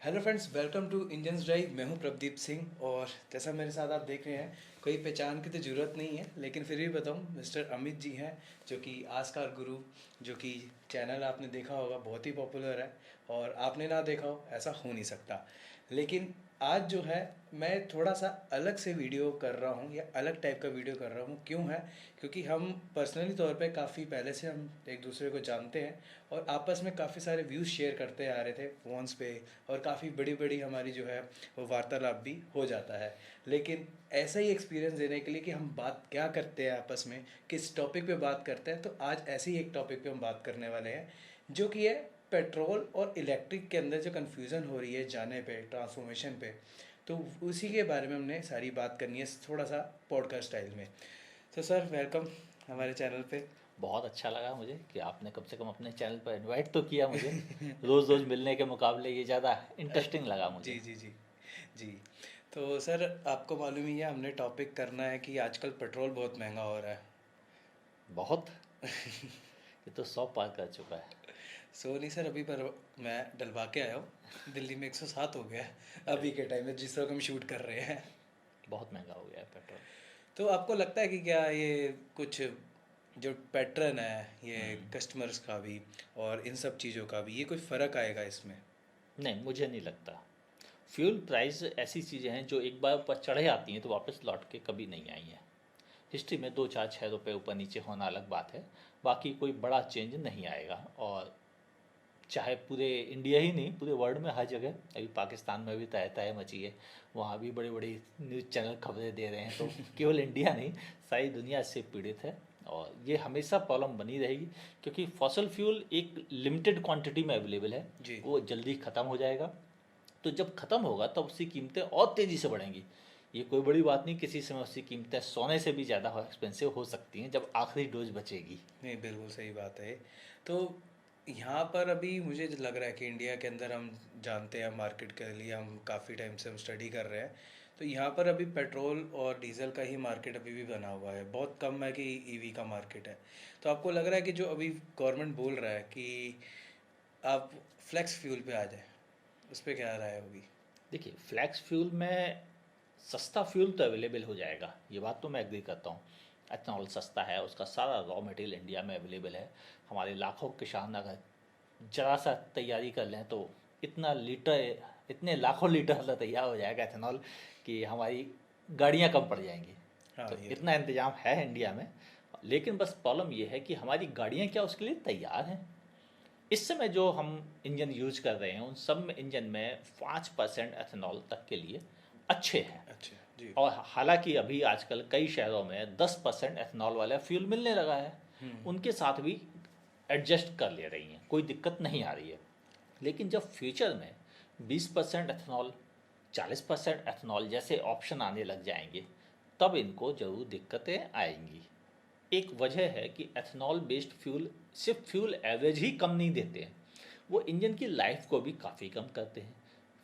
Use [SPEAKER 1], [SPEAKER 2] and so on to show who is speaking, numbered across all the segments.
[SPEAKER 1] Hello friends, welcome to Indians drive. मैं हूं प्रदीप सिंह और जैसा मेरे साथ आप देख रहे हैं, कोई पहचान की तो ज़रूरत नहीं है, लेकिन फिर भी बताऊं, मिस्टर अमित जी हैं, जो कि आस्कार गुरु, जो कि चैनल आपने देखा होगा, बहुत ही पॉपुलर है। और आपने ना देखा हो ऐसा हो नहीं सकता। लेकिन आज जो है, मैं थोड़ा सा अलग से वीडियो कर रहा हूँ या अलग टाइप का वीडियो कर रहा हूँ। क्यों है? क्योंकि हम पर्सनली तौर पे काफ़ी पहले से हम एक दूसरे को जानते हैं और आपस में काफ़ी सारे व्यूज़ शेयर करते आ रहे थे फ़ोन्स पे, और काफ़ी बड़ी बड़ी हमारी जो है वो वार्तालाप भी हो जाता है। लेकिन ऐसा ही एक्सपीरियंस देने के लिए कि हम बात क्या करते हैं आपस में, किस टॉपिक पे बात करते हैं, तो आज ऐसे ही एक टॉपिक पे हम बात करने वाले हैं, जो कि है पेट्रोल और इलेक्ट्रिक के अंदर जो कन्फ्यूज़न हो रही है जाने पे, ट्रांसफॉर्मेशन पे। तो उसी के बारे में हमने सारी बात करनी है, थोड़ा सा पॉडकास्ट स्टाइल में। तो सर, वेलकम हमारे चैनल पे।
[SPEAKER 2] बहुत अच्छा लगा मुझे कि आपने कम से कम अपने चैनल पर इनवाइट तो किया मुझे। रोज़ रोज़ मिलने के मुकाबले ये ज़्यादा इंटरेस्टिंग लगा मुझे।
[SPEAKER 1] जी जी जी जी। तो सर, आपको मालूम ही है, हमने टॉपिक करना है कि आजकल पेट्रोल बहुत महंगा हो रहा
[SPEAKER 2] बहुत।
[SPEAKER 1] है।
[SPEAKER 2] ये तो 100 पार कर चुका है।
[SPEAKER 1] सो नहीं सर, अभी पर मैं डलवा के आया हूँ, दिल्ली में 107 हो गया है अभी के टाइम में, जिस वक्त हम शूट कर रहे हैं।
[SPEAKER 2] बहुत महंगा हो गया है पेट्रोल।
[SPEAKER 1] तो आपको लगता है कि क्या ये कुछ जो पैटर्न है, ये
[SPEAKER 2] हम्म।
[SPEAKER 1] कस्टमर्स का भी और इन सब चीज़ों का भी, ये कोई फ़र्क आएगा इसमें?
[SPEAKER 2] नहीं, मुझे नहीं लगता। फ्यूल प्राइस ऐसी चीज़ें हैं जो एक बार ऊपर चढ़े आती हैं तो वापस लौट के कभी नहीं आई हैं। हिस्ट्री में 2 4 6 रुपये ऊपर नीचे होना अलग बात है। बाकी कोई बड़ा चेंज नहीं आएगा। और चाहे पूरे इंडिया ही नहीं, पूरे वर्ल्ड में हर जगह, अभी पाकिस्तान में भी तय तय मची है। वहाँ भी बड़ी बड़ी न्यूज़ चैनल खबरें दे रहे हैं। तो केवल इंडिया नहीं, सारी दुनिया इससे पीड़ित है। और ये हमेशा प्रॉब्लम बनी रहेगी, क्योंकि फॉसल फ्यूल एक लिमिटेड क्वांटिटी में अवेलेबल है।
[SPEAKER 1] जी।
[SPEAKER 2] वो जल्दी ख़त्म हो जाएगा। तो जब ख़त्म होगा तब उसकी कीमतें और तेज़ी से बढ़ेंगी। ये कोई बड़ी बात नहीं, किसी समय उसकी कीमतें सोने से भी ज़्यादा एक्सपेंसिव हो सकती हैं जब आखिरी डोज बचेगी।
[SPEAKER 1] नहीं, बिल्कुल सही बात है। तो यहाँ पर अभी मुझे लग रहा है कि इंडिया के अंदर, हम जानते हैं, मार्केट के लिए हम काफ़ी टाइम से हम स्टडी कर रहे हैं, तो यहाँ पर अभी पेट्रोल और डीजल का ही मार्केट अभी भी बना हुआ है, बहुत कम है कि ईवी का मार्केट है। तो आपको लग रहा है कि जो अभी गवर्नमेंट बोल रहा है कि आप फ्लेक्स फ्यूल पे आ जाए, उस पर क्या राय होगी?
[SPEAKER 2] देखिए, फ्लैक्स फ्यूल में सस्ता फ्यूल तो अवेलेबल हो जाएगा, ये बात तो मैं एग्री करता हूँ। एथनॉल सस्ता है, उसका सारा रॉ मटेरियल इंडिया में अवेलेबल है। हमारे लाखों किसान अगर जरा सा तैयारी कर लें तो इतना लीटर, इतने लाखों लीटर मतलब तैयार हो जाएगा एथनॉल कि हमारी गाड़ियाँ कम पड़ जाएंगी।
[SPEAKER 1] हाँ,
[SPEAKER 2] तो
[SPEAKER 1] ये तो
[SPEAKER 2] इतना इंतजाम है इंडिया में। लेकिन बस प्रॉब्लम ये है कि हमारी गाड़ियाँ क्या उसके लिए तैयार हैं। इस समय जो हम इंजन यूज कर रहे हैं उन सब में इंजन में 5% एथेनॉल तक के लिए अच्छे हैं।
[SPEAKER 1] अच्छा जी।
[SPEAKER 2] और हालांकि अभी आजकल कई शहरों में 10% एथेनॉल वाला फ्यूल मिलने लगा है।
[SPEAKER 1] हम्म।
[SPEAKER 2] उनके साथ भी एडजस्ट कर ले रही हैं, कोई दिक्कत नहीं आ रही है। लेकिन जब फ्यूचर में 20% एथेनॉल, 40% एथेनॉल जैसे ऑप्शन आने लग जाएंगे, तब इनको ज़रूर दिक्कतें आएंगी। एक वजह है कि एथेनॉल बेस्ड फ्यूल सिर्फ फ्यूल एवरेज ही कम नहीं देते हैं, वो इंजन की लाइफ को भी काफ़ी कम करते हैं।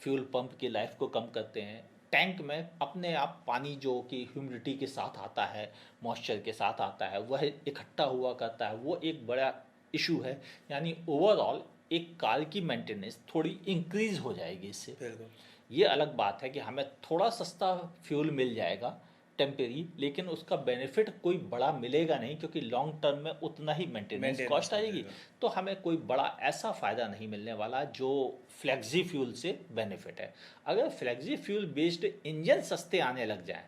[SPEAKER 2] फ्यूल पंप की लाइफ को कम करते हैं। टैंक में अपने आप पानी जो कि ह्यूमिडिटी के साथ आता है, मॉइस्चर के साथ आता है, वह इकट्ठा हुआ करता है, वो एक बड़ा इशू है। यानी ओवरऑल एक कार की मेंटेनेंस थोड़ी इंक्रीज हो जाएगी इससे।
[SPEAKER 1] बिल्कुल।
[SPEAKER 2] ये अलग बात है कि हमें थोड़ा सस्ता फ्यूल मिल जाएगा टेम्परेरी, लेकिन उसका बेनिफिट कोई बड़ा मिलेगा नहीं, क्योंकि लॉन्ग टर्म में उतना ही मेंटेनेंस
[SPEAKER 1] मेंटेनेंस
[SPEAKER 2] कॉस्ट आएगी।
[SPEAKER 1] लगेगा।
[SPEAKER 2] तो हमें कोई बड़ा ऐसा फ़ायदा नहीं मिलने वाला जो फ्लेक्सी फ्यूल से बेनिफिट है। अगर फ्लेक्सी फ्यूल बेस्ड इंजन सस्ते आने लग जाएं,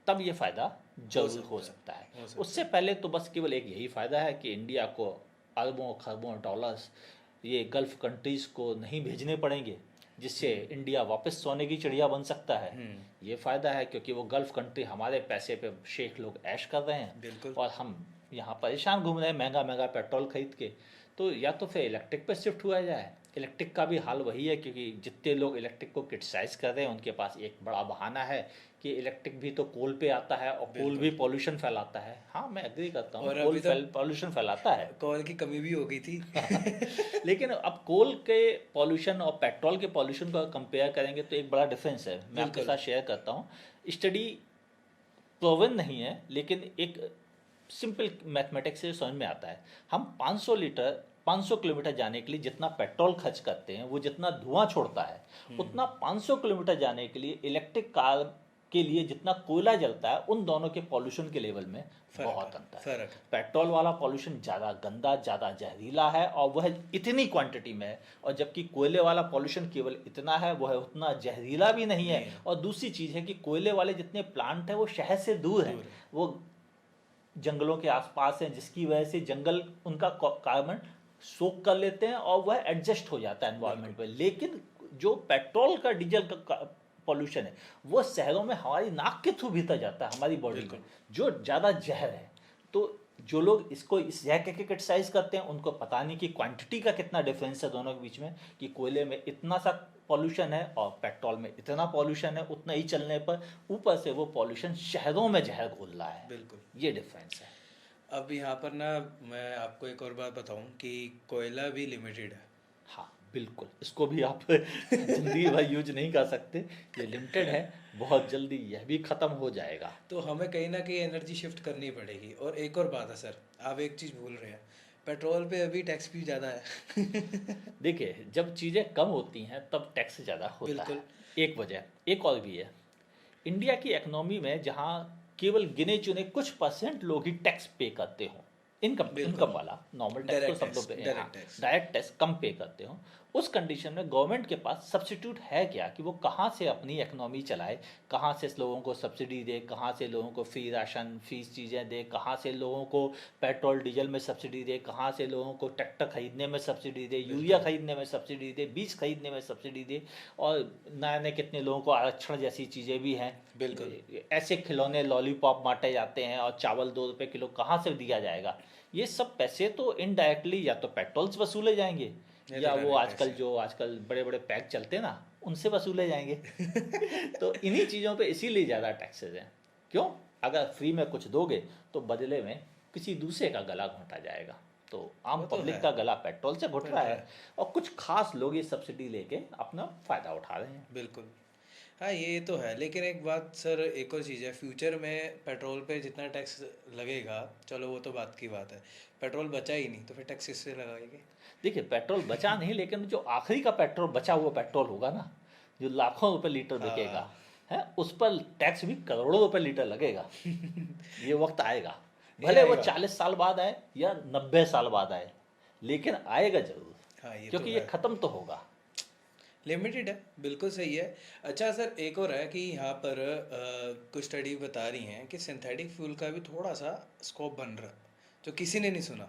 [SPEAKER 2] तब ये फ़ायदा
[SPEAKER 1] हो
[SPEAKER 2] जरूर हो
[SPEAKER 1] सकता
[SPEAKER 2] सकता है।
[SPEAKER 1] है, हो सकता
[SPEAKER 2] उससे
[SPEAKER 1] है।
[SPEAKER 2] पहले तो बस केवल एक यही फ़ायदा है कि इंडिया को अरबों खरबों डॉलर्स ये गल्फ़ कंट्रीज़ को नहीं भेजने पड़ेंगे, जिससे इंडिया वापस सोने की चिड़िया बन सकता है।
[SPEAKER 1] हम्म।
[SPEAKER 2] ये फ़ायदा है क्योंकि वो गल्फ़ कंट्री हमारे पैसे पे शेख लोग ऐश कर रहे हैं,
[SPEAKER 1] बिल्कुल।
[SPEAKER 2] और हम यहाँ परेशान घूम रहे हैं महंगा महंगा पेट्रोल खरीद के। तो या तो फिर इलेक्ट्रिक पे शिफ्ट हुआ जाए। इलेक्ट्रिक का भी हाल वही है, क्योंकि जितने लोग इलेक्ट्रिक को क्रिटिसाइज़ कर रहे हैं उनके पास एक बड़ा बहाना है कि इलेक्ट्रिक भी तो कोल पे आता है और कोल
[SPEAKER 1] बिल्कुल।
[SPEAKER 2] भी पॉल्यूशन फैलाता है। हाँ, मैं एग्री करता हूँ,
[SPEAKER 1] और
[SPEAKER 2] कोल
[SPEAKER 1] अभी तो
[SPEAKER 2] पॉल्यूशन फैलाता है।
[SPEAKER 1] कॉल की कमी भी हो गई थी।
[SPEAKER 2] लेकिन अब कोल के पॉल्यूशन और पेट्रोल के पॉल्यूशन को कंपेयर करेंगे तो एक बड़ा डिफरेंस है, मैं आपके
[SPEAKER 1] बिल्कुल।
[SPEAKER 2] साथ शेयर करता हूँ। स्टडी प्रोवन नहीं है, लेकिन एक सिंपल मैथमेटिक्स से समझ में आता है। हम 500 लीटर 500 किलोमीटर जाने के लिए जितना पेट्रोल खर्च करते हैं, वो जितना धुआं छोड़ता है, उतना 500 किलोमीटर जाने के लिए इलेक्ट्रिक कार के लिए जितना कोयला जलता है, उन दोनों के पॉल्यूशन के लेवल में बहुत अंतर है।
[SPEAKER 1] फर्क है।
[SPEAKER 2] पेट्रोल वाला पॉल्यूशन ज़्यादा गंदा, ज़्यादा जहरीला है और वह इतनी क्वांटिटी में है, और जबकि कोयले वाला पॉल्यूशन केवल इतना है, वह उतना जहरीला भी नहीं है। और दूसरी चीज़ है कि कोयले वाले जितने प्लांट हैं वो शहर से दूर है, वो जंगलों के आसपास हैं, जिसकी वजह से जंगल उनका कार्बन सोख कर लेते हैं और वह एडजस्ट हो जाता है एनवायरनमेंट में। लेकिन जो पेट्रोल का, डीजल का पॉल्यूशन है, वो शहरों में हमारी नाक के थ्रू भीतर जाता है, हमारी बॉडी में, जो ज़्यादा जहर है। तो जो लोग इसको इस जहर के क्रिटिसाइज करते हैं, उनको पता नहीं कि क्वांटिटी का कितना डिफरेंस है दोनों के बीच में, कि कोयले में इतना सा पॉल्यूशन है और पेट्रोल में इतना पॉल्यूशन है, उतना ही चलने पर ऊपर से वो पॉल्यूशन शहरों में जहर घोल रहा है।
[SPEAKER 1] बिल्कुल,
[SPEAKER 2] ये डिफरेंस है।
[SPEAKER 1] अब यहाँ पर ना मैं आपको एक और बात बताऊँ कि कोयला भी लिमिटेड है।
[SPEAKER 2] हाँ बिल्कुल, इसको भी आप जल्दी भाई यूज नहीं कर सकते, ये लिमिटेड है, बहुत जल्दी यह भी ख़त्म हो जाएगा।
[SPEAKER 1] तो हमें कहीं ना कहीं एनर्जी शिफ्ट करनी पड़ेगी। और एक और बात है सर, आप एक चीज़ भूल रहे हैं, पेट्रोल पे अभी टैक्स भी ज़्यादा है।
[SPEAKER 2] देखिए, जब चीज़ें कम होती हैं तब टैक्स ज़्यादा होता
[SPEAKER 1] बिल्कुल।
[SPEAKER 2] है। एक वजह, एक और भी है, इंडिया की इकोनॉमी में जहाँ केवल गिने चुने कुछ परसेंट लोग ही टैक्स पे करते हो, इनकम इनकम वाला नॉर्मल टैक्स तो सब लोग डायरेक्ट टैक्स कम पे करते हो, उस कंडीशन में गवर्नमेंट के पास सब्स्टिट्यूट है क्या कि वो कहाँ से अपनी इकोनॉमी चलाए, कहाँ से लोगों को सब्सिडी दे, कहाँ से लोगों को फ्री राशन, फ्री चीज़ें दे, कहाँ से लोगों को पेट्रोल डीजल में सब्सिडी दे, कहाँ से लोगों को ट्रैक्टर खरीदने में सब्सिडी दे, यूरिया खरीदने में सब्सिडी दे, बीज खरीदने में सब्सिडी दे, और नए नए कितने लोगों को आरक्षण जैसी चीज़ें भी हैं।
[SPEAKER 1] बिल्कुल।
[SPEAKER 2] ऐसे खिलौने लॉलीपॉप बांटे जाते हैं और चावल 2 रुपये किलो कहाँ से दिया जाएगा। ये सब पैसे तो इनडायरेक्टली या तो पेट्रोल से वसूले जाएंगे, या वो आजकल बड़े बड़े पैक चलते हैं ना, उनसे वसूले जाएंगे। तो इन्हीं चीज़ों पे इसीलिए ज़्यादा टैक्सेस हैं। क्यों? अगर फ्री में कुछ दोगे तो बदले में किसी दूसरे का गला घोंटा जाएगा। तो आम पब्लिक का गला पेट्रोल से घुट रहा है, और कुछ खास लोग ये सब्सिडी लेके अपना फ़ायदा उठा रहे हैं।
[SPEAKER 1] बिल्कुल, हाँ ये तो है। लेकिन एक बात सर, एक और चीज़ है, फ्यूचर में पेट्रोल पे जितना टैक्स लगेगा, चलो वो तो बात की बात है, पेट्रोल बचा ही नहीं तो फिर टैक्स किससे लगाएंगे?
[SPEAKER 2] देखिए, पेट्रोल बचा नहीं, लेकिन जो आखिरी का पेट्रोल बचा हुआ पेट्रोल होगा ना, जो लाखों रुपए लीटर बिकेगा है, उस पर टैक्स भी करोड़ों रुपए लीटर लगेगा। ये वक्त आएगा, भले वो 40 साल बाद आए या 90 साल बाद आए, लेकिन आएगा जरूर।
[SPEAKER 1] हाँ,
[SPEAKER 2] क्योंकि
[SPEAKER 1] तो
[SPEAKER 2] ये
[SPEAKER 1] है।
[SPEAKER 2] खत्म तो होगा।
[SPEAKER 1] लिमिटेड है, बिल्कुल सही है। अच्छा सर, एक और है कि यहाँ पर कुछ स्टडी बता रही हैं कि सिंथेटिक फ्यूल का भी थोड़ा सा स्कोप बन रहा, जो किसी ने नहीं सुना।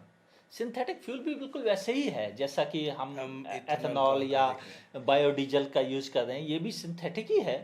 [SPEAKER 2] सिंथेटिक फ्यूल भी बिल्कुल वैसे ही है जैसा कि हम
[SPEAKER 1] इथेनॉल
[SPEAKER 2] एथेनॉल
[SPEAKER 1] का
[SPEAKER 2] या
[SPEAKER 1] देख रहे
[SPEAKER 2] बायोडीजल का यूज़ कर रहे हैं, ये भी सिंथेटिक ही है।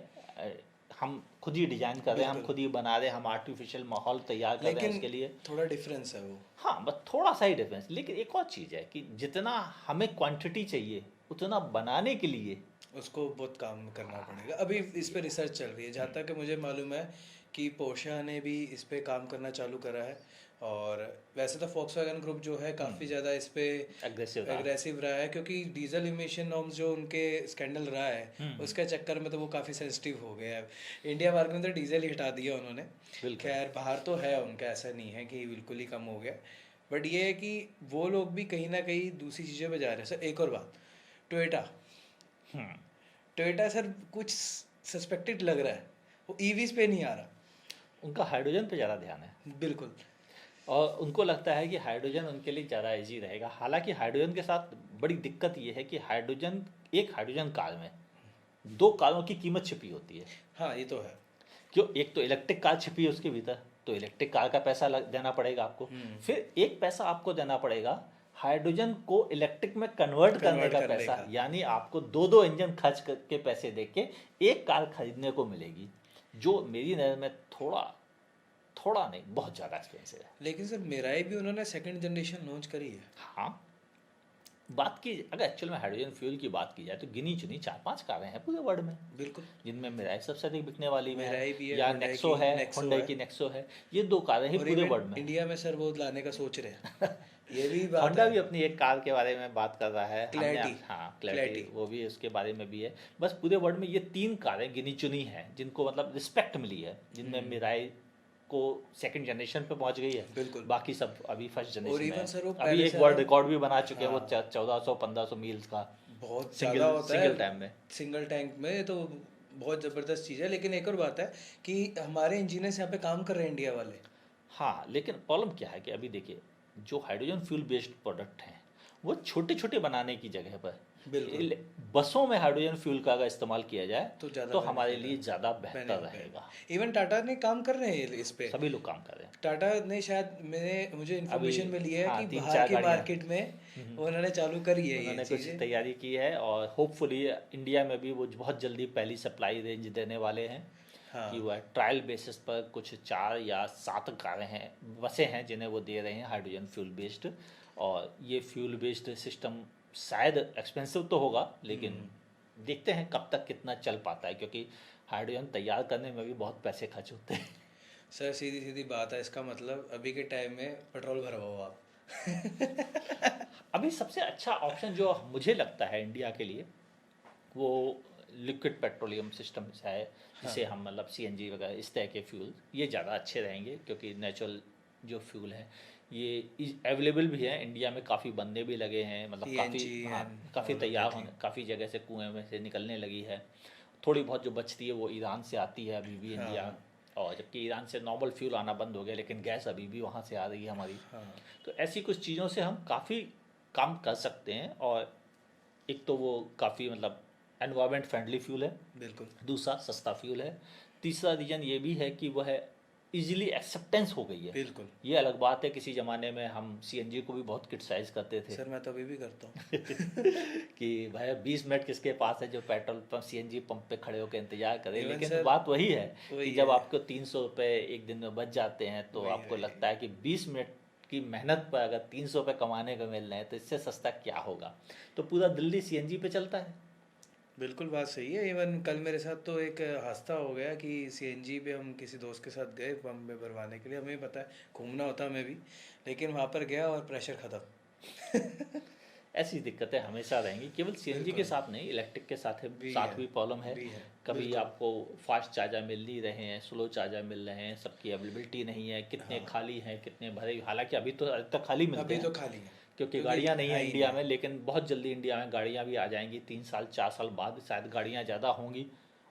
[SPEAKER 2] हम खुद ही डिजाइन कर रहे हैं, हम
[SPEAKER 1] बिल्कुल।
[SPEAKER 2] खुद ही बना रहे हैं, हम आर्टिफिशियल माहौल तैयार कर रहे हैं
[SPEAKER 1] लेकिन
[SPEAKER 2] उसके लिए।
[SPEAKER 1] थोड़ा डिफरेंस है वो।
[SPEAKER 2] हाँ, बस थोड़ा सा ही डिफरेंस। लेकिन एक और चीज़ है कि जितना हमें क्वांटिटी चाहिए, उतना बनाने के लिए
[SPEAKER 1] उसको बहुत काम करना पड़ेगा। अभी इस पे रिसर्च चल रही है, जहाँ तक मुझे मालूम है कि पोर्शा ने भी इस पे काम करना चालू करा है। और वैसे तो फॉक्सवैगन ग्रुप जो है काफ़ी ज़्यादा इस पे एग्रेसिव रहा है, क्योंकि डीजल इमिशन नॉर्म्स जो उनके स्कैंडल रहा है, उसके चक्कर में तो वो काफ़ी सेंसिटिव हो गया है। इंडिया मार्केट में तो डीजल ही हटा दिया उन्होंने। खैर बाहर तो है उनका, ऐसा नहीं है कि बिल्कुल ही कम हो गया, बट ये है कि वो लोग भी कहीं ना कहीं दूसरी चीज़ों पे जा रहे हैं। सर एक और बात, टोयोटा सर कुछ सस्पेक्टेड लग रहा है, वो ईवीज पे नहीं आ रहा।
[SPEAKER 2] उनका हाइड्रोजन पे ज़्यादा ध्यान है।
[SPEAKER 1] बिल्कुल।
[SPEAKER 2] और उनको लगता है कि हाइड्रोजन उनके लिए ज़्यादा ईजी रहेगा। हालांकि हाइड्रोजन के साथ बड़ी दिक्कत ये है कि एक हाइड्रोजन कार में 2 कारों की कीमत छिपी होती है।
[SPEAKER 1] हाँ ये तो है।
[SPEAKER 2] क्यों? एक तो इलेक्ट्रिक कार छिपी है उसके भीतर, तो इलेक्ट्रिक कार का पैसा देना पड़ेगा आपको। फिर एक पैसा आपको देना पड़ेगा हाइड्रोजन को इलेक्ट्रिक में कन्वर्ट करने का पैसा, यानी आपको 2 इंजन खर्च के पैसे देके एक कार खरीदने को मिलेगी, जो मेरी नज़र में थोड़ा नहीं, बहुत ज़्यादा एक्सपेंसिव है।
[SPEAKER 1] लेकिन सर मिराई भी उन्होंने सेकंड जनरेशन लॉन्च करी है।
[SPEAKER 2] हाँ, बात की अगर एक्चुअल में हाइड्रोजन फ्यूल की बात की जाए तो गिनी चुनी 4-5 कारें हैं पूरे वर्ल्ड में।
[SPEAKER 1] बिल्कुल।
[SPEAKER 2] जिनमें मिराई सबसे अधिक बिकने वाली में
[SPEAKER 1] मिराई भी है,
[SPEAKER 2] या
[SPEAKER 1] Hyundai
[SPEAKER 2] नेक्सो है,
[SPEAKER 1] Nexo
[SPEAKER 2] की नेक्सो है। ये 2 कारें ही पूरे वर्ल्ड में।
[SPEAKER 1] इंडिया में सर वो लाने का सोच रहे हैं। ये भी बात
[SPEAKER 2] होंडा
[SPEAKER 1] है।
[SPEAKER 2] भी अपनी एक कार के बारे में बात कर रहा है।
[SPEAKER 1] क्लैरिटी,
[SPEAKER 2] वो भी उसके बारे में भी है। बस पूरे वर्ल्ड में ये 3 कारें गिनी चुनी हैं जिनको मतलब रिस्पेक्ट मिली है, जिनमें मिराई को सेकंड जनरेशन पे पहुंच गई है।
[SPEAKER 1] बिल्कुल।
[SPEAKER 2] बाकी सब अभी फर्स्ट
[SPEAKER 1] और
[SPEAKER 2] जनरेशन में
[SPEAKER 1] इवन
[SPEAKER 2] है।
[SPEAKER 1] सर वो
[SPEAKER 2] अभी
[SPEAKER 1] पहले
[SPEAKER 2] एक
[SPEAKER 1] से
[SPEAKER 2] वर्ल्ड रिकॉर्ड भी बना चुके हैं वो
[SPEAKER 1] हाँ
[SPEAKER 2] 1400-1500 मील्स का
[SPEAKER 1] बहुत
[SPEAKER 2] सिंगल
[SPEAKER 1] ज़्यादा होता
[SPEAKER 2] सिंगल
[SPEAKER 1] है
[SPEAKER 2] टाइम में।
[SPEAKER 1] सिंगल टैंक में, तो बहुत ज़बरदस्त चीज़ है। लेकिन एक और बात है कि हमारे इंजीनियर्स यहाँ पे काम कर रहे हैं इंडिया वाले।
[SPEAKER 2] हाँ, लेकिन प्रॉब्लम क्या है कि अभी देखिए जो हाइड्रोजन फ्यूल बेस्ड प्रोडक्ट हैं वो छोटे छोटे बनाने की जगह पर
[SPEAKER 1] बिल्कुल।
[SPEAKER 2] इले- बसों में हाइड्रोजन फ्यूल का अगर इस्तेमाल किया जाए
[SPEAKER 1] तो ज़्यादा
[SPEAKER 2] तो हमारे लिए ज़्यादा बेहतर
[SPEAKER 1] बेनिफिट
[SPEAKER 2] रहेगा।
[SPEAKER 1] इवन टाटा ने काम कर रहे हैं इस पे।
[SPEAKER 2] सभी लोग काम कर रहे हैं
[SPEAKER 1] टाटा ने शायद मुझे
[SPEAKER 2] अभी।
[SPEAKER 1] इन्फॉर्मेशन मिली है
[SPEAKER 2] हाँ,
[SPEAKER 1] कि
[SPEAKER 2] तीन
[SPEAKER 1] बाहर
[SPEAKER 2] चार
[SPEAKER 1] की
[SPEAKER 2] गाड़ियाँ
[SPEAKER 1] मार्केट में उन्होंने चालू करी है ये
[SPEAKER 2] उन्होंने कुछ
[SPEAKER 1] चीज़ें।
[SPEAKER 2] तैयारी की है और होपफुली इंडिया में भी वो बहुत जल्दी पहली सप्लाई रेंज देने वाले हैं
[SPEAKER 1] हाँ
[SPEAKER 2] कि वह ट्रायल बेसिस पर कुछ 4 या 7 कारें हैं, बसें हैं जिन्हें वो दे रहे हैं हाइड्रोजन फ्यूल बेस्ड। और ये फ्यूल बेस्ड सिस्टम शायद एक्सपेंसिव तो होगा लेकिन देखते हैं कब तक कितना चल पाता है, क्योंकि हाइड्रोजन तैयार करने में भी बहुत पैसे खर्च होते हैं।
[SPEAKER 1] सर सीधी सीधी बात है, इसका मतलब अभी के टाइम में पेट्रोल भरवाओ आप।
[SPEAKER 2] अभी सबसे अच्छा ऑप्शन जो मुझे लगता है इंडिया के लिए वो लिक्विड पेट्रोलियम सिस्टम है, जिसे हम मतलब सीएनजी वगैरह इस तरह के फ्यूल ये ज़्यादा अच्छे रहेंगे, क्योंकि नेचुरल जो फ्यूल है ये अवेलेबल भी है इंडिया में, काफ़ी बनने भी लगे हैं, मतलब काफ़ी
[SPEAKER 1] PNG
[SPEAKER 2] हाँ
[SPEAKER 1] and
[SPEAKER 2] काफ़ी
[SPEAKER 1] all of
[SPEAKER 2] तैयार
[SPEAKER 1] that
[SPEAKER 2] होने, काफ़ी जगह से कुएं में से निकलने लगी है। थोड़ी बहुत जो बचती है वो ईरान से आती है अभी भी इंडिया,
[SPEAKER 1] हाँ
[SPEAKER 2] और जबकि ईरान से नॉर्मल फ्यूल आना बंद हो गया लेकिन गैस अभी भी वहाँ से आ रही है हमारी।
[SPEAKER 1] हाँ
[SPEAKER 2] तो ऐसी कुछ चीज़ों से हम काफ़ी काम कर सकते हैं। और एक तो वो काफ़ी मतलब एनवायरनमेंट फ्रेंडली फ्यूल है,
[SPEAKER 1] बिल्कुल
[SPEAKER 2] दूसरा सस्ता फ्यूल है, तीसरा रीजन ये भी है कि वह इजीली एक्सेप्टेंस हो गई है।
[SPEAKER 1] बिल्कुल।
[SPEAKER 2] ये अलग बात है, किसी ज़माने में हम सीएनजी को भी बहुत क्रिटिसाइज करते थे
[SPEAKER 1] सर मैं तो अभी भी करता हूँ।
[SPEAKER 2] कि भाई 20 मिनट किसके पास है जो पेट्रोल पंप सीएनजी पंप पे खड़े होकर इंतजार करे।
[SPEAKER 1] Even
[SPEAKER 2] लेकिन
[SPEAKER 1] सर,
[SPEAKER 2] बात वही है
[SPEAKER 1] वही
[SPEAKER 2] कि जब
[SPEAKER 1] है।
[SPEAKER 2] आपको 300 रुपये एक दिन में बच जाते हैं तो
[SPEAKER 1] वही
[SPEAKER 2] आपको
[SPEAKER 1] वही।
[SPEAKER 2] लगता है कि 20 मिनट की मेहनत पर अगर 300 रुपये कमाने को मिल रहे हैं तो इससे सस्ता क्या होगा। तो पूरा दिल्ली सीएनजी पे चलता है।
[SPEAKER 1] बिल्कुल बात सही है। इवन कल मेरे साथ तो एक हादसा हो गया कि सीएनजी पे हम किसी दोस्त के साथ गए पंप में भरवाने के लिए। हमें पता है घूमना होता हमें भी, लेकिन वहाँ पर गया और प्रेशर ख़त्म।
[SPEAKER 2] ऐसी दिक्कतें हमेशा रहेंगी, केवल सीएनजी के
[SPEAKER 1] बिल्कुल।
[SPEAKER 2] साथ नहीं, इलेक्ट्रिक के साथ
[SPEAKER 1] भी
[SPEAKER 2] साथ
[SPEAKER 1] है
[SPEAKER 2] भी प्रॉब्लम है।
[SPEAKER 1] भी है
[SPEAKER 2] कभी
[SPEAKER 1] बिल्कुल।
[SPEAKER 2] आपको फास्ट चार्जर मिल नहीं रहे हैं, स्लो चार्जर मिल रहे हैं, सबकी अवेलेबिलिटी नहीं है, कितने
[SPEAKER 1] हाँ
[SPEAKER 2] खाली हैं कितने भरे। हालांकि अभी तक खाली मिलते
[SPEAKER 1] अभी तो
[SPEAKER 2] हैं
[SPEAKER 1] खाली है
[SPEAKER 2] क्योंकि
[SPEAKER 1] क्योंकि
[SPEAKER 2] गाड़ियां नहीं
[SPEAKER 1] है
[SPEAKER 2] है
[SPEAKER 1] ही
[SPEAKER 2] इंडिया
[SPEAKER 1] नहीं।
[SPEAKER 2] में, लेकिन बहुत जल्दी इंडिया में गाड़ियां भी आ जाएंगी। 3 साल 4 साल बाद शायद गाड़ियां ज़्यादा होंगी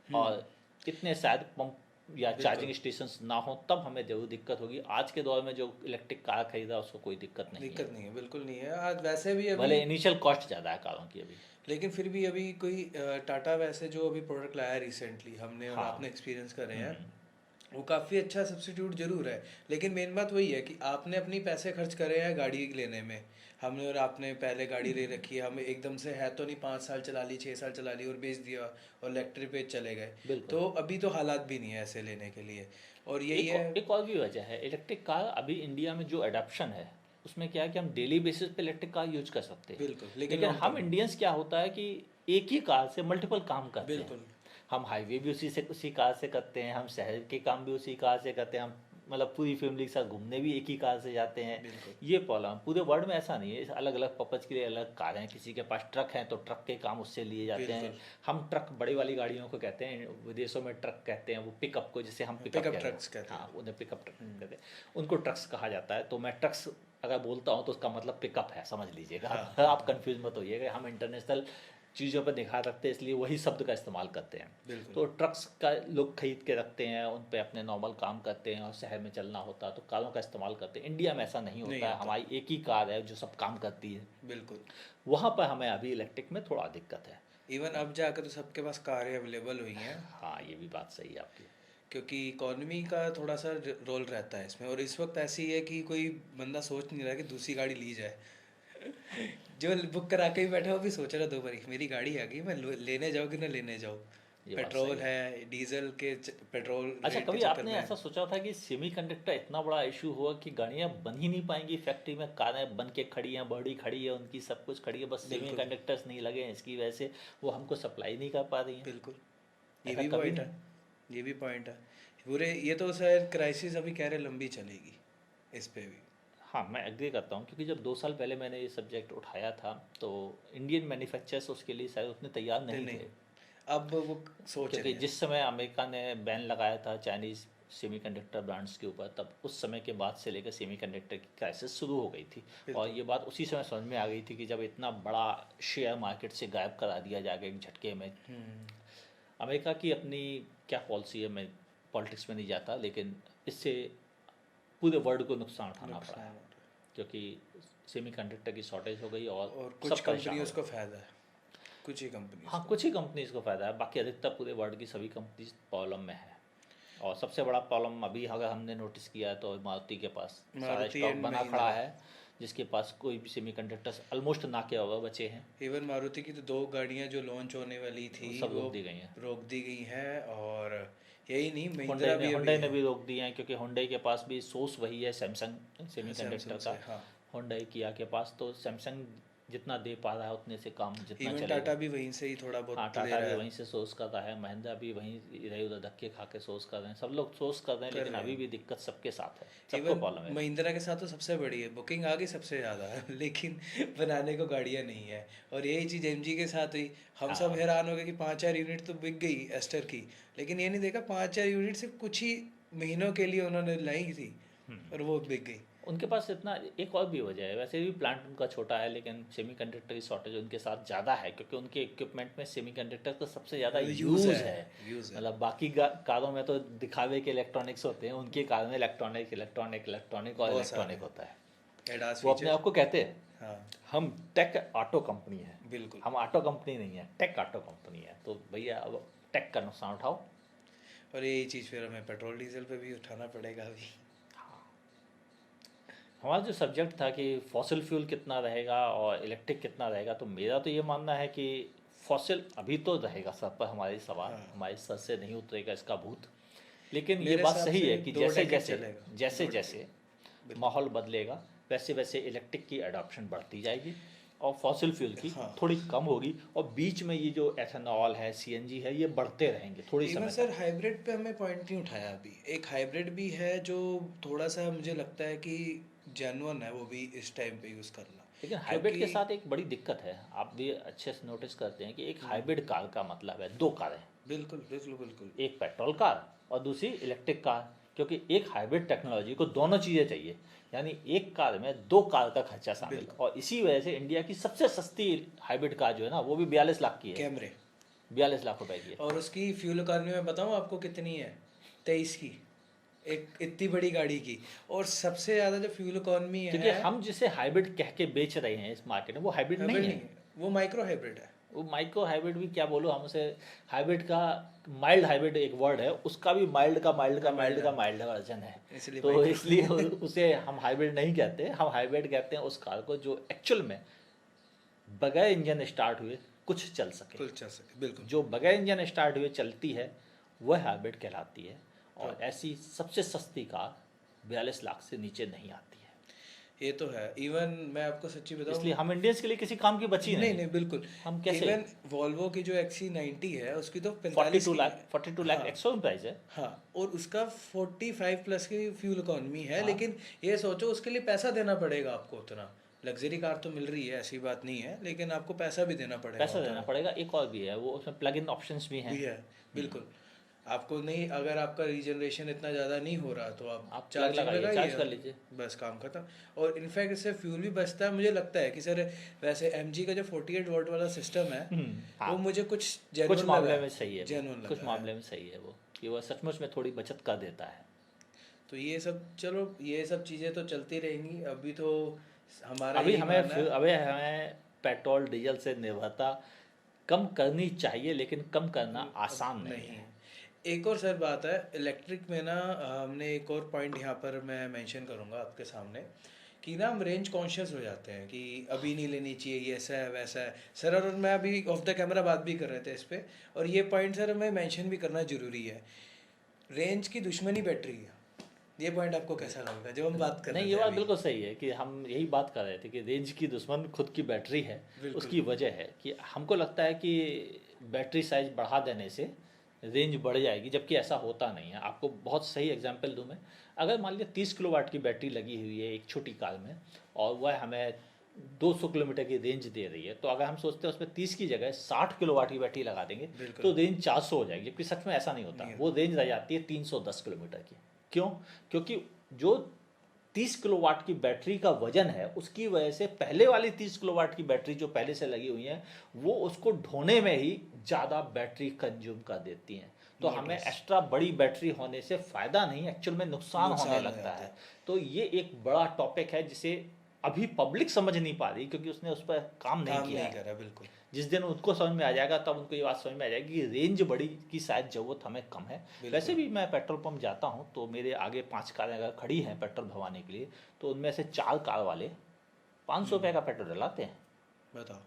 [SPEAKER 2] और इतने शायद पंप या चार्जिंग
[SPEAKER 1] बिल्कुल
[SPEAKER 2] स्टेशंस ना हो, तब हमें जरूर दिक्कत होगी। आज के दौर में जो इलेक्ट्रिक कार खरीदा उसको कोई दिक्कत नहीं है,
[SPEAKER 1] दिक्कत नहीं है, बिल्कुल नहीं है। आज वैसे भी अभी,
[SPEAKER 2] भले इनिशियल कॉस्ट ज़्यादा है कारों की अभी।
[SPEAKER 1] लेकिन फिर भी अभी कोई टाटा वैसे जो अभी प्रोडक्ट लाया रिसेंटली हमने और
[SPEAKER 2] हाँ।
[SPEAKER 1] आपने एक्सपीरियंस करे हैं,
[SPEAKER 2] हम्म,
[SPEAKER 1] वो काफ़ी अच्छा सब्स्टिट्यूट जरूर है। लेकिन मेन बात वही है कि आपने अपनी पैसे खर्च करे हैं गाड़ी लेने में, हमने और आपने पहले गाड़ी ले रखी है, हम एकदम से है तो नहीं 5 साल चला ली 6 साल चला ली और बेच दिया और इलेक्ट्रिक पे चले गए।
[SPEAKER 2] बिल्कुल।
[SPEAKER 1] तो अभी तो हालात भी नहीं है ऐसे लेने के लिए। और यही है
[SPEAKER 2] एक और भी वजह है, इलेक्ट्रिक कार अभी इंडिया में जो एडॉप्शन है उसमें क्या है कि हम डेली बेसिस पे इलेक्ट्रिक कार यूज कर सकते हैं।
[SPEAKER 1] बिल्कुल।
[SPEAKER 2] लेकिन
[SPEAKER 1] long
[SPEAKER 2] हम
[SPEAKER 1] term,
[SPEAKER 2] इंडियंस क्या होता है कि एक ही कार से मल्टीपल काम करते हैं।
[SPEAKER 1] बिल्कुल
[SPEAKER 2] हम हाईवे भी उसी कार से करते हैं, हम शहर के काम भी उसी कार से करते हैं, हम मतलब पूरी फैमिली के साथ घूमने भी एक ही कार से जाते हैं।
[SPEAKER 1] बिल्कुल
[SPEAKER 2] ये प्रॉब्लम पूरे वर्ल्ड में ऐसा नहीं है, अलग अलग पर्पज़ के लिए अलग कार हैं। किसी के पास ट्रक हैं तो ट्रक के काम उससे लिए जाते हैं।
[SPEAKER 1] बिल्कुल।
[SPEAKER 2] हम ट्रक बड़ी वाली गाड़ियों को कहते हैं, विदेशों में ट्रक कहते हैं वो पिकअप को, जिसे हम पिकअप
[SPEAKER 1] पिकअप
[SPEAKER 2] कहते
[SPEAKER 1] ट्रक्स कहते
[SPEAKER 2] हैं।
[SPEAKER 1] हैं।
[SPEAKER 2] हाँ, उन्हें पिकअप ट्रक कहते हैं, उनको ट्रक्स कहा जाता है। तो मैं ट्रक्स अगर बोलता हूँ तो उसका मतलब पिकअप है, समझ लीजिएगा।
[SPEAKER 1] हाँ।
[SPEAKER 2] आप कंफ्यूज मत होइएगा, हम इंटरनेशनल चीज़ों पर निखार रखते हैं इसलिए वही शब्द का इस्तेमाल करते हैं।
[SPEAKER 1] बिल्कुल
[SPEAKER 2] तो ट्रक्स का लोग खरीद के रखते हैं, उन पे अपने नॉर्मल काम करते हैं और शहर में चलना होता है तो कारों का इस्तेमाल करते हैं। इंडिया में ऐसा नहीं
[SPEAKER 1] नहीं
[SPEAKER 2] होता है,
[SPEAKER 1] होता।
[SPEAKER 2] हमारी एक ही कार है जो सब काम करती है।
[SPEAKER 1] बिल्कुल।
[SPEAKER 2] वहाँ पर हमें अभी इलेक्ट्रिक में थोड़ा दिक्कत है।
[SPEAKER 1] इवन अब जाकर तो सबके पास कारें अवेलेबल हुई हैं,
[SPEAKER 2] हाँ, ये भी बात सही है आपकी।
[SPEAKER 1] क्योंकि इकोनॉमी का थोड़ा सा रोल रहता है इसमें। और इस वक्त ऐसी है कि कोई बंदा सोच नहीं रहा कि दूसरी गाड़ी ली जाए। जो बुक करा के ही बैठा वो भी सोच रहा दो बारी मेरी गाड़ी आ गई, मैं लेने जाऊँ कि ना लेने जाऊँ।
[SPEAKER 2] ये बात
[SPEAKER 1] पेट्रोल
[SPEAKER 2] सही
[SPEAKER 1] है, डीजल के पेट्रोल
[SPEAKER 2] अच्छा,
[SPEAKER 1] रेट के
[SPEAKER 2] कभी
[SPEAKER 1] चक्कर
[SPEAKER 2] आपने
[SPEAKER 1] में।
[SPEAKER 2] ऐसा सोचा था कि सेमीकंडक्टर इतना बड़ा इशू हुआ कि गाड़ियाँ बन ही नहीं पाएंगी फैक्ट्री में, कारें बन के खड़ी हैं, बॉडी खड़ी है उनकी, सब कुछ खड़ी है, बस
[SPEAKER 1] बिल्कुल
[SPEAKER 2] सेमीकंडक्टर्स नहीं लगे हैं, इसकी वजह से वो हमको सप्लाई नहीं कर पा रही हैं।
[SPEAKER 1] बिल्कुल। ये
[SPEAKER 2] ऐसा
[SPEAKER 1] भी
[SPEAKER 2] कभी
[SPEAKER 1] पॉइंट है,
[SPEAKER 2] नहीं।
[SPEAKER 1] ये भी पॉइंट है पूरे। ये तो शायद क्राइसिस अभी कह रहे लंबी चलेगी इस पे भी।
[SPEAKER 2] हाँ, मैं एग्री करता हूँ, क्योंकि जब 2 साल पहले मैंने ये सब्जेक्ट उठाया था तो इंडियन मैन्युफैक्चरर्स उसके लिए शायद उतने तैयार नहीं थे।
[SPEAKER 1] अब वो सोच
[SPEAKER 2] क्योंकि
[SPEAKER 1] रहे हैं।
[SPEAKER 2] जिस समय अमेरिका ने बैन लगाया था चाइनीज़ सेमीकंडक्टर ब्रांड्स के ऊपर, तब उस समय के बाद से लेकर सेमीकंडक्टर की क्राइसिस शुरू हो गई थी। और ये बात उसी समय समझ में आ गई थी कि जब इतना बड़ा शेयर मार्केट से गायब करा दिया जाएगा एक झटके में। अमेरिका की अपनी क्या पॉलिसी है, मैं पॉलिटिक्स में नहीं जाता, लेकिन इससे पूरे वर्ल्ड को नुकसान उठाना पड़ा है, क्योंकि सेमीकंडक्टर की शॉर्टेज हो गई और
[SPEAKER 1] कुछ
[SPEAKER 2] सब परेशान
[SPEAKER 1] कंपनियों
[SPEAKER 2] हो
[SPEAKER 1] को फ़ायदा है, कुछ ही कंपनी।
[SPEAKER 2] हाँ, कुछ ही कंपनीज को फ़ायदा है, बाकी अधिकतर पूरे वर्ल्ड की सभी कंपनीज प्रॉब्लम में है। और सबसे बड़ा प्रॉब्लम अभी अगर हमने नोटिस किया है तो मारुति के पास सारा
[SPEAKER 1] मारुति
[SPEAKER 2] स्टॉक
[SPEAKER 1] and
[SPEAKER 2] बना
[SPEAKER 1] महिंद्रा।
[SPEAKER 2] खड़ा है, जिसके पास कोई भी सेमीकंडक्टर्स ऑलमोस्ट ना के बराबर बचे हैं।
[SPEAKER 1] इवन मारुति की तो 2 गाड़ियां जो लॉन्च होने वाली थी
[SPEAKER 2] सब
[SPEAKER 1] वो
[SPEAKER 2] रोक दी गई हैं।
[SPEAKER 1] रोक दी गई हैं। और यही नहीं, महिंद्रा
[SPEAKER 2] हुंडई
[SPEAKER 1] भी
[SPEAKER 2] ने
[SPEAKER 1] अभी
[SPEAKER 2] हुंडई ने
[SPEAKER 1] है।
[SPEAKER 2] भी रोक दिए हैं, क्योंकि हुंडई के पास भी सोर्स वही है सैमसंग सेमीकंडक्टर
[SPEAKER 1] सैमसंग
[SPEAKER 2] का।
[SPEAKER 1] से, हाँ।
[SPEAKER 2] हुंडई किया के पास तो सैमसंग जितना दे पा रहा है उतने से काम जितना
[SPEAKER 1] इवन
[SPEAKER 2] चलेगा।
[SPEAKER 1] टाटा भी वहीं से ही थोड़ा बहुत
[SPEAKER 2] हाँ,
[SPEAKER 1] ले
[SPEAKER 2] टाटा
[SPEAKER 1] रहा
[SPEAKER 2] भी
[SPEAKER 1] है।
[SPEAKER 2] वहीं से सोर्स कर रहा है, महिंद्रा भी वहीं इधर उधर धक्के खा के सोर्स कर रहे हैं, सब लोग सोर्स कर रहे हैं, लेकिन
[SPEAKER 1] रहे
[SPEAKER 2] अभी
[SPEAKER 1] हैं।
[SPEAKER 2] भी दिक्कत सबके साथ है, सबको
[SPEAKER 1] इवन
[SPEAKER 2] प्रॉब्लम है।
[SPEAKER 1] महिंद्रा के साथ तो सबसे बड़ी है, बुकिंग आ गई सबसे ज़्यादा लेकिन बनाने को गाड़ियाँ नहीं है। और यही चीज़ एमजी के साथ हुई। हम सब
[SPEAKER 2] हाँ।
[SPEAKER 1] हैरान हो गए कि 5-4 यूनिट तो बिक गई एस्टर की, लेकिन ये नहीं देखा 5-4 यूनिट सिर्फ कुछ ही महीनों के लिए उन्होंने लाई थी और वो बिक गई।
[SPEAKER 2] उनके पास इतना एक और भी वजह है, वैसे भी प्लांट उनका छोटा है, लेकिन सेमीकंडक्टर की शॉर्टेज उनके साथ ज़्यादा है, क्योंकि उनके इक्विपमेंट में सेमीकंडक्टर का सबसे ज़्यादा यूज़ है। मतलब बाकी कारों में तो दिखावे के इलेक्ट्रॉनिक्स होते हैं, उनकी कार में इलेक्ट्रॉनिक इलेक्ट्रॉनिक इलेक्ट्रॉनिक और इलेक्ट्रॉनिक होता है।
[SPEAKER 1] एडास
[SPEAKER 2] वो अपने आप को कहते हैं
[SPEAKER 1] हाँ
[SPEAKER 2] हम टेक ऑटो कंपनी है।
[SPEAKER 1] बिल्कुल।
[SPEAKER 2] हम ऑटो कंपनी नहीं है, टेक ऑटो कंपनी है। तो भैया अब टेक का नुकसान उठाओ।
[SPEAKER 1] और यही चीज़ फिर हमें पेट्रोल डीजल पे भी उठाना पड़ेगा अभी।
[SPEAKER 2] हमारा जो सब्जेक्ट था कि फॉसिल फ्यूल कितना रहेगा और इलेक्ट्रिक कितना रहेगा, तो मेरा तो ये मानना है कि फॉसिल अभी तो रहेगा सर पर, हमारी सवाल हमारे सर से नहीं उतरेगा इसका भूत। लेकिन ये
[SPEAKER 1] मेरे
[SPEAKER 2] बात
[SPEAKER 1] हिसाब
[SPEAKER 2] सही
[SPEAKER 1] से
[SPEAKER 2] है कि
[SPEAKER 1] 2
[SPEAKER 2] जैसे
[SPEAKER 1] decade
[SPEAKER 2] जैसे
[SPEAKER 1] चलेगा।
[SPEAKER 2] जैसे
[SPEAKER 1] 2
[SPEAKER 2] जैसे माहौल बदलेगा वैसे वैसे इलेक्ट्रिक की अडॉप्शन बढ़ती जाएगी और फॉसिल फ्यूल की थोड़ी कम होगी, और बीच में ये जो एथेनॉल है, सीएनजी है, ये बढ़ते रहेंगे थोड़ी
[SPEAKER 1] इवन
[SPEAKER 2] समय
[SPEAKER 1] सर हाइब्रिड पे हमें पॉइंट नहीं उठाया अभी। एक हाइब्रिड भी है जो थोड़ा सा मुझे लगता है कि जेन्युइन है, वो भी इस टाइम पे यूज़ करना।
[SPEAKER 2] लेकिन हाइब्रिड के साथ एक बड़ी दिक्कत है, आप भी अच्छे से नोटिस करते हैं कि एक हाइब्रिड कार का मतलब है 2 कारें,
[SPEAKER 1] बिल्कुल बिल्कुल बिल्कुल।
[SPEAKER 2] एक पेट्रोल कार और दूसरी इलेक्ट्रिक कार, क्योंकि एक हाइब्रिड टेक्नोलॉजी को दोनों चीज़ें चाहिए, यानी एक कार में 2 कार का खर्चा शामिल। और इसी वजह से इंडिया की सबसे सस्ती हाइब्रिड कार जो है ना, वो भी 42 लाख की है।
[SPEAKER 1] कैमरे
[SPEAKER 2] 42 लाख रुपए की है।
[SPEAKER 1] और उसकी फ्यूल इकॉनमी में बताऊँ आपको कितनी है? 23 की, एक इतनी बड़ी गाड़ी की। और सबसे ज़्यादा जो फ्यूल इकॉनमी है,
[SPEAKER 2] क्योंकि हम जिसे हाइब्रिड कह के बेच रहे हैं इस मार्केट में, वो हाइब्रिड नहीं है,
[SPEAKER 1] वो माइक्रो हाइब्रिड है।
[SPEAKER 2] वो माइक्रो हाइब्रिड भी क्या बोलो, हम उसे हाइब्रिड का माइल्ड हाइब्रिड एक वर्ड है, उसका भी माइल्ड वर्जन है, तो इसलिए उसे हम हाइब्रिड नहीं कहते। हम हाइब्रिड कहते हैं उस कार को जो एक्चुअल में बगैर इंजन स्टार्ट हुए कुछ चल सके,
[SPEAKER 1] बिल्कुल।
[SPEAKER 2] जो बगैर इंजन स्टार्ट हुए चलती है वह हाइब्रिड कहलाती है। और ऐसी सबसे सस्ती कार 42 लाख से नीचे नहीं आती है।
[SPEAKER 1] ये तो है। इवन मैं आपको सच्ची बताऊं,
[SPEAKER 2] इसलिए हम इंडियंस के लिए किसी काम की बची
[SPEAKER 1] नहीं बिल्कुल।
[SPEAKER 2] हम कैसे,
[SPEAKER 1] इवन वॉल्वो की जो XC90 है उसकी तो
[SPEAKER 2] 42 लाख एक्स-शोरूम प्राइस है।
[SPEAKER 1] हाँ, और उसका 45 प्लस की फ्यूल इकॉनमी है। लेकिन ये सोचो उसके लिए पैसा देना पड़ेगा आपको उतना। लग्जरी कार तो मिल रही है, ऐसी बात नहीं है, लेकिन आपको पैसा भी देना पड़ेगा।
[SPEAKER 2] एक और भी है, वो उसमें प्लग इन ऑप्शंस भी हैं।
[SPEAKER 1] बिल्कुल। आपको नहीं, अगर आपका रीजनरेशन इतना ज़्यादा नहीं हो रहा तो आप
[SPEAKER 2] चार्ज कर लीजिए,
[SPEAKER 1] बस काम खत्म। और इनफैक्ट इससे फ्यूल भी बचता है। मुझे लगता है कि सर वैसे एमजी का जो 48 वोल्ट वाला सिस्टम है वो मुझे कुछ
[SPEAKER 2] मामले में सही है, कुछ मामले में सही है वो, कि वो सचमुच में थोड़ी बचत कर देता है।
[SPEAKER 1] तो ये सब, चलो ये सब चीज़ें तो चलती रहेंगी। अभी तो हमारा
[SPEAKER 2] अभी हमें पेट्रोल डीजल से निर्भरता कम करनी चाहिए, लेकिन कम करना आसान नहीं है।
[SPEAKER 1] एक और सर बात है इलेक्ट्रिक में ना, हमने एक और पॉइंट यहाँ पर मैं मेंशन करूँगा आपके सामने, कि ना हम रेंज कॉन्शियस हो जाते हैं कि अभी नहीं लेनी चाहिए, ये ऐसा है वैसा है। सर और मैं अभी ऑफ द कैमरा बात भी कर रहे थे इस पर, और ये पॉइंट सर हमें मेंशन भी करना ज़रूरी है। रेंज की दुश्मनी बैटरी है। ये पॉइंट आपको कैसा लगता है जब हम बात कर रहे हैं?
[SPEAKER 2] नहीं, ये बात बिल्कुल सही है कि हम यही बात कर रहे थे कि रेंज की दुश्मन खुद की बैटरी है। उसकी वजह है कि हमको लगता है कि बैटरी साइज बढ़ा देने से रेंज बढ़ जाएगी, जबकि ऐसा होता नहीं है। आपको बहुत सही एग्जांपल दूं मैं, अगर मान लिया 30 किलोवाट की बैटरी लगी हुई है एक छोटी कार में, और वह हमें 200 किलोमीटर की रेंज दे रही है, तो अगर हम सोचते हैं उसमें 30 की जगह 60 किलोवाट की बैटरी लगा देंगे
[SPEAKER 1] बिल्कुल।
[SPEAKER 2] तो रेंज 400 हो जाएगी, जबकि सच में ऐसा नहीं होता।
[SPEAKER 1] नहीं
[SPEAKER 2] वो रेंज रह जाती है 310 किलोमीटर की। क्यों? क्योंकि जो 30 किलोवाट की बैटरी का वजन है, उसकी वजह से पहले वाली 30 किलोवाट की बैटरी जो पहले से लगी हुई है वो उसको ढोने में ही ज़्यादा बैटरी कंज्यूम कर देती हैं। तो हमें
[SPEAKER 1] Notice।
[SPEAKER 2] एक्स्ट्रा बड़ी बैटरी होने से फ़ायदा नहीं, एक्चुअल में नुकसान होने
[SPEAKER 1] नुकसान हो
[SPEAKER 2] लगता
[SPEAKER 1] जाता
[SPEAKER 2] है।
[SPEAKER 1] है।
[SPEAKER 2] तो ये एक बड़ा टॉपिक है जिसे अभी पब्लिक समझ नहीं पा रही, क्योंकि उसने उस पर काम नहीं
[SPEAKER 1] काम
[SPEAKER 2] किया
[SPEAKER 1] नहीं
[SPEAKER 2] है।
[SPEAKER 1] करा, बिल्कुल।
[SPEAKER 2] जिस दिन उनको समझ में आ जाएगा तब उनको ये बात समझ में आ जाएगी कि रेंज बड़ी की शायद ज़रूरत हमें कम है।
[SPEAKER 1] बिल्कुल।
[SPEAKER 2] वैसे भी मैं पेट्रोल पंप जाता हूँ तो मेरे आगे 5 कारें अगर खड़ी हैं पेट्रोल भरवाने के लिए, तो उनमें से 4 कार वाले 500 रुपये का पेट्रोल डलाते हैं।
[SPEAKER 1] बताओ।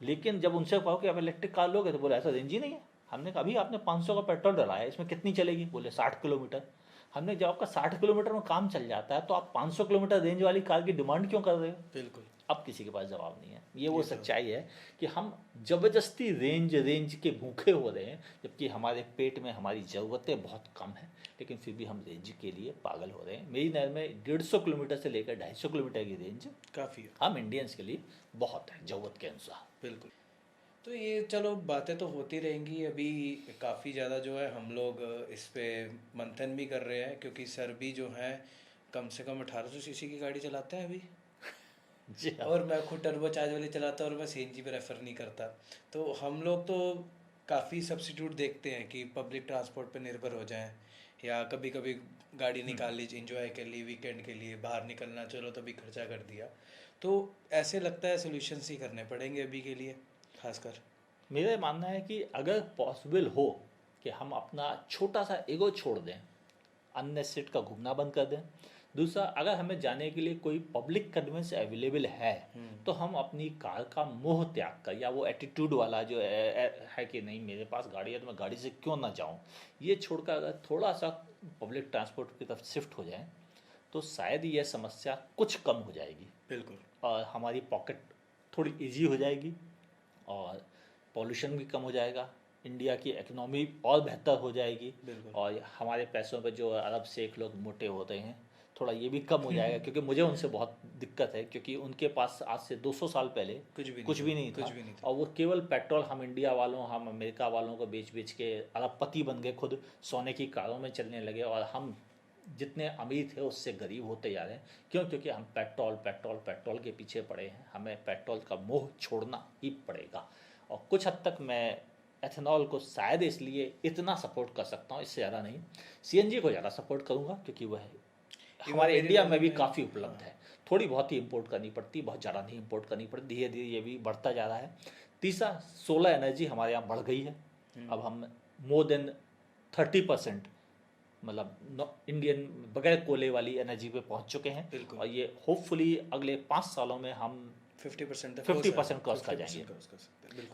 [SPEAKER 2] लेकिन जब उनसे कहो कि आप इलेक्ट्रिक कार लोगे तो बोले ऐसा रेंज ही नहीं है। हमने कहा अभी आपने 500 का पेट्रोल डलाया, इसमें कितनी चलेगी? बोले 60 किलोमीटर। हमने जब आपका 60 किलोमीटर में काम चल जाता है तो आप 500 किलोमीटर रेंज वाली कार की डिमांड क्यों कर रहे हो?
[SPEAKER 1] बिल्कुल।
[SPEAKER 2] अब किसी के पास जवाब नहीं है। ये वो
[SPEAKER 1] ये तो
[SPEAKER 2] सच्चाई है कि हम जबरदस्ती रेंज के भूखे हो रहे हैं, जबकि हमारे पेट में हमारी ज़रूरतें बहुत कम हैं, लेकिन फिर भी हम रेंज के लिए पागल हो रहे हैं। मेरी नज़र में 150 किलोमीटर से लेकर 250 किलोमीटर की रेंज
[SPEAKER 1] काफ़ी है।
[SPEAKER 2] हम इंडियंस के लिए बहुत है ज़रूरत के अनुसार।
[SPEAKER 1] बिल्कुल। तो ये चलो बातें तो होती रहेंगी। अभी काफ़ी ज़्यादा जो है हम लोग इस पे मंथन भी कर रहे हैं, क्योंकि सर भी जो है कम से कम 1800 सीसी की गाड़ी चलाते हैं अभी।
[SPEAKER 2] जी हाँ।
[SPEAKER 1] और मैं खुद टर्बो चार्ज वाली चलाता हूँ और मैं सीएनजी पे रेफ़र नहीं करता। तो हम लोग तो काफ़ी सब्स्टिट्यूट देखते हैं कि पब्लिक ट्रांसपोर्ट पे निर्भर हो जाएं, या कभी कभी गाड़ी निकाल लीजिए इंजॉय के लिए, वीकेंड के लिए बाहर निकलना, चलो तभी खर्चा कर दिया। तो ऐसे लगता है सोल्यूशंस ही करने पड़ेंगे अभी के लिए खासकर।
[SPEAKER 2] मेरा मानना है कि अगर पॉसिबल हो कि हम अपना छोटा सा ईगो छोड़ दें, अननेसेसरी का घूमना बंद कर दें। दूसरा, अगर हमें जाने के लिए कोई पब्लिक कन्वेंस अवेलेबल है तो हम अपनी कार का मोह त्याग कर, या वो एटीट्यूड वाला जो है कि नहीं मेरे पास गाड़ी है तो मैं गाड़ी से क्यों ना जाऊं, ये छोड़कर अगर थोड़ा सा पब्लिक ट्रांसपोर्ट की तरफ शिफ्ट हो जाए तो शायद यह समस्या कुछ कम हो जाएगी।
[SPEAKER 1] बिल्कुल।
[SPEAKER 2] और हमारी पॉकेट थोड़ी इजी हो जाएगी और पॉल्यूशन भी कम हो जाएगा, इंडिया की इकोनॉमी और बेहतर हो जाएगी।
[SPEAKER 1] बिल्कुल।
[SPEAKER 2] और हमारे पैसों पे जो अरब से एक लोग मोटे होते हैं, थोड़ा ये भी कम हो जाएगा, क्योंकि मुझे उनसे बहुत दिक्कत है, क्योंकि उनके पास आज से 200 साल पहले कुछ भी नहीं था। और वो केवल पेट्रोल हम इंडिया वालों, हम अमेरिका वालों को बेच बेच के अरबपति बन गए, खुद सोने की कारों में चलने लगे, और हम जितने अमीर थे उससे गरीब होते जा रहे हैं। क्यों? क्योंकि हम पेट्रोल के पीछे पड़े हैं। हमें पेट्रोल का मोह छोड़ना ही पड़ेगा। और कुछ हद तक मैं एथेनॉल को शायद इसलिए इतना सपोर्ट कर सकता हूँ, इससे ज़्यादा नहीं। सीएनजी को ज़्यादा सपोर्ट करूँगा, क्योंकि वह हमारे इंडिया में भी काफ़ी उपलब्ध है। थोड़ी बहुत ही इंपोर्ट करनी पड़ती, बहुत ज़्यादा नहीं इंपोर्ट करनी पड़ती, धीरे धीरे ये भी बढ़ता जा रहा है। तीसरा, सोलर एनर्जी हमारे यहाँ बढ़ गई है। अब हम मोर देन 30% मतलब इंडियन बगैर कोयले वाली एनर्जी पे पहुंच चुके हैं। और ये होपफुली अगले 5 सालों में हम
[SPEAKER 1] 50%
[SPEAKER 2] क्रॉस कर जाएंगे।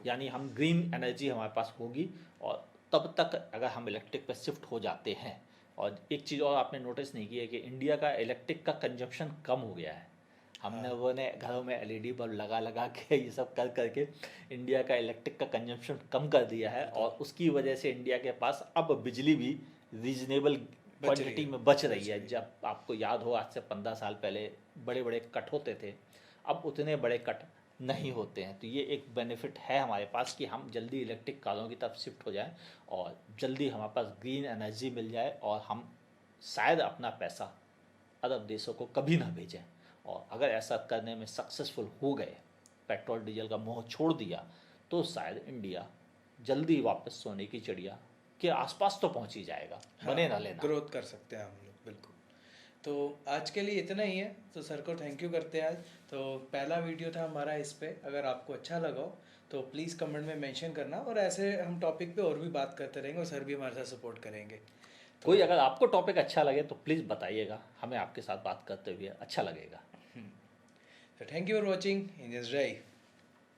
[SPEAKER 2] यानी हम ग्रीन एनर्जी हमारे पास होगी। और तब तक अगर हम इलेक्ट्रिक पर शिफ्ट हो जाते हैं, और एक चीज़ और आपने नोटिस नहीं की है कि इंडिया का इलेक्ट्रिक का कंजप्शन कम हो गया है। हमने वो ने घरों में एलईडी बल्ब लगा के ये सब कर करके इंडिया का इलेक्ट्रिक का कंजप्शन कम कर दिया है, और उसकी वजह से इंडिया के पास अब बिजली भी रीजनेबल क्वांटिटी में बच रही है। जब आपको याद हो आज से 15 साल पहले बड़े बड़े कट होते थे, अब उतने बड़े कट नहीं होते हैं। तो ये एक बेनिफिट है हमारे पास कि हम जल्दी इलेक्ट्रिक कारों की तरफ शिफ्ट हो जाएं और जल्दी हमारे पास ग्रीन एनर्जी मिल जाए, और हम शायद अपना पैसा अरब देशों को कभी ना भेजें। और अगर ऐसा करने में सक्सेसफुल हो गए, पेट्रोल डीजल का मोह छोड़ दिया, तो शायद इंडिया जल्दी वापस सोने की चिड़िया के आसपास तो पहुंच ही जाएगा। बने ना लेना,
[SPEAKER 1] ग्रोथ कर सकते हैं हम लोग। बिल्कुल। तो आज के लिए इतना ही है। तो सर को थैंक यू करते हैं आज। तो पहला वीडियो था हमारा इस पे। अगर आपको अच्छा लगा हो तो प्लीज़ कमेंट में मेंशन करना, और ऐसे हम टॉपिक पे और भी बात करते रहेंगे, और सर भी हमारे साथ सपोर्ट करेंगे। तो
[SPEAKER 2] कोई अगर आपको टॉपिक अच्छा लगे तो प्लीज़ बताइएगा, हमें आपके साथ बात करते हुए अच्छा लगेगा।
[SPEAKER 1] तो thank you for watching Indians drive.